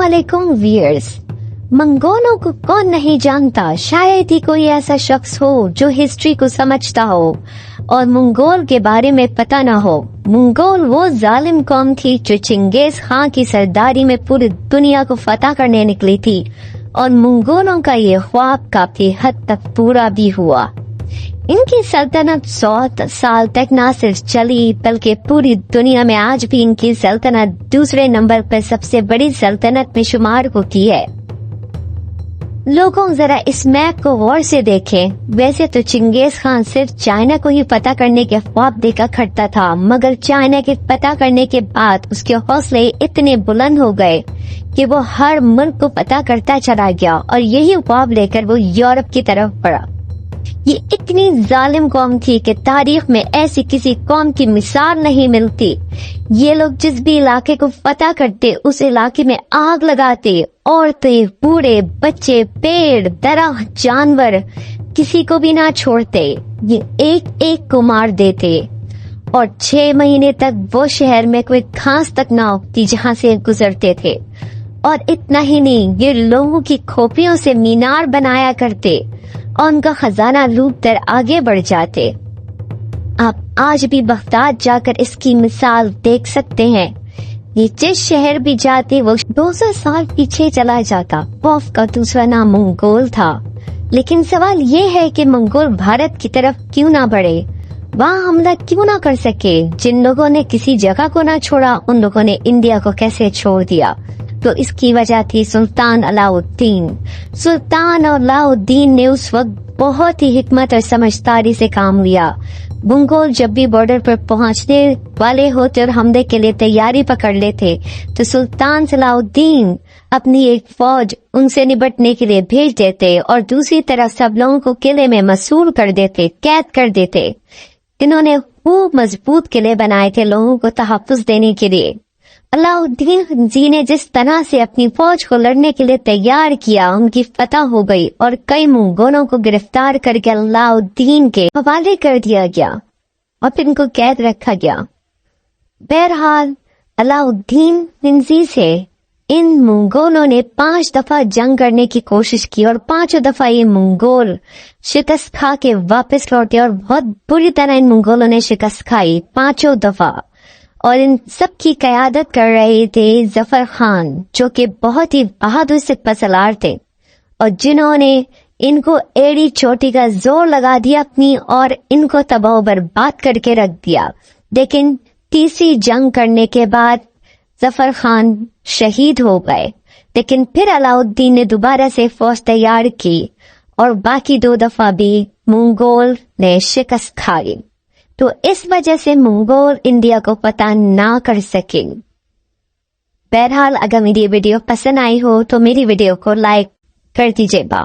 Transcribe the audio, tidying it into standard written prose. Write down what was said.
अस्सलामुअलैकुम व्यूअर्स। मंगोलों को कौन नहीं जानता, शायद ही कोई ऐसा शख्स हो जो हिस्ट्री को समझता हो और मंगोल के बारे में पता न हो। मंगोल वो जालिम कौम थी जो चंगेज खान की सरदारी में पूरी दुनिया को फतह करने निकली थी और मंगोलों का ये ख्वाब काफी हद तक पूरा भी हुआ। इनकी सल्तनत 100 साल तक न सिर्फ चली बल्कि पूरी दुनिया में आज भी इनकी सल्तनत दूसरे नंबर पर सबसे बड़ी सल्तनत में शुमार होती है। लोगों जरा इस मैप को गौर से देखें। वैसे तो चंगेज खान सिर्फ चाइना को ही पता करने के ख्वाब देखा करता था, मगर चाइना के पता करने के बाद उसके हौसले इतने बुलंद हो गए कि वो हर मुल्क को पता करता चला गया और यही ख्वाब लेकर वो यूरोप की तरफ बढ़ा। ये इतनी जालिम कौम थी कि तारीख में ऐसी किसी कौम की मिसाल नहीं मिलती। ये लोग जिस भी इलाके को फतह करते उस इलाके में आग लगाते, औरतें, बूढ़े, बच्चे, पेड़, दरख्त, जानवर किसी को भी ना छोड़ते। ये एक एक को मार देते और 6 महीने तक वो शहर में कोई घास तक ना उगती जहाँ से गुजरते थे। और इतना ही नहीं, ये लोगों की खोपड़ियों से मीनार बनाया करते और उनका खजाना लूट कर आगे बढ़ जाते। आप आज भी बगदाद जाकर इसकी मिसाल देख सकते हैं। ये जिस शहर भी जाते वो 200 साल पीछे चला जाता। खौफ का दूसरा नाम मंगोल था। लेकिन सवाल ये है कि मंगोल भारत की तरफ क्यों ना बढ़े, वहाँ हमला क्यों ना कर सके। जिन लोगों ने किसी जगह को ना छोड़ा उन लोगों ने इंडिया को कैसे छोड़ दिया, तो इसकी वजह थी सुल्तान अलाउद्दीन। सुल्तान अलाउद्दीन ने उस वक्त बहुत ही हिकमत और समझदारी से काम लिया। मंगोल जब भी बॉर्डर पर पहुंचने वाले होते और हमले के लिए तैयारी पकड़ लेते तो सुल्तान अलाउद्दीन अपनी एक फौज उनसे निपटने के लिए भेज देते और दूसरी तरफ सब लोगों को किले में मसूल कर देते, कैद कर देते। इन्होंने खूब मजबूत किले बनाए थे लोगों को तहफ्फुज देने के लिए। अलाउद्दीन जी ने जिस तरह से अपनी फौज को लड़ने के लिए तैयार किया, उनकी फतह हो गई और कई मंगोलों को गिरफ्तार करके अलाउद्दीन के हवाले कर दिया गया और फिर इनको कैद रखा गया। बहरहाल अलाउद्दीन खिलजी से इन मंगोलों ने 5 दफा जंग करने की कोशिश की और 5 दफा ये मंगोल शिकस्त खा के वापस लौटे और बहुत बुरी तरह इन मंगोलों ने शिकस्त खाई 5 दफा। और इन सब की क़यादत कर रहे थे जफर खान, जो कि बहुत ही बहादुर सिपह सलार थे और जिन्होंने इनको एड़ी चोटी का जोर लगा दिया अपनी और इनको तबाह बर्बाद करके रख दिया। लेकिन तीसरी जंग करने के बाद जफर खान शहीद हो गए। लेकिन फिर अलाउद्दीन ने दोबारा से फौज तैयार की और बाकी 2 दफा भी मंगोल ने शिकस्त खाई। तो इस वजह से मंगोल इंडिया को पता ना कर सके। बहरहाल अगर मेरी वीडियो पसंद आई हो तो मेरी वीडियो को लाइक कर दीजिएगा।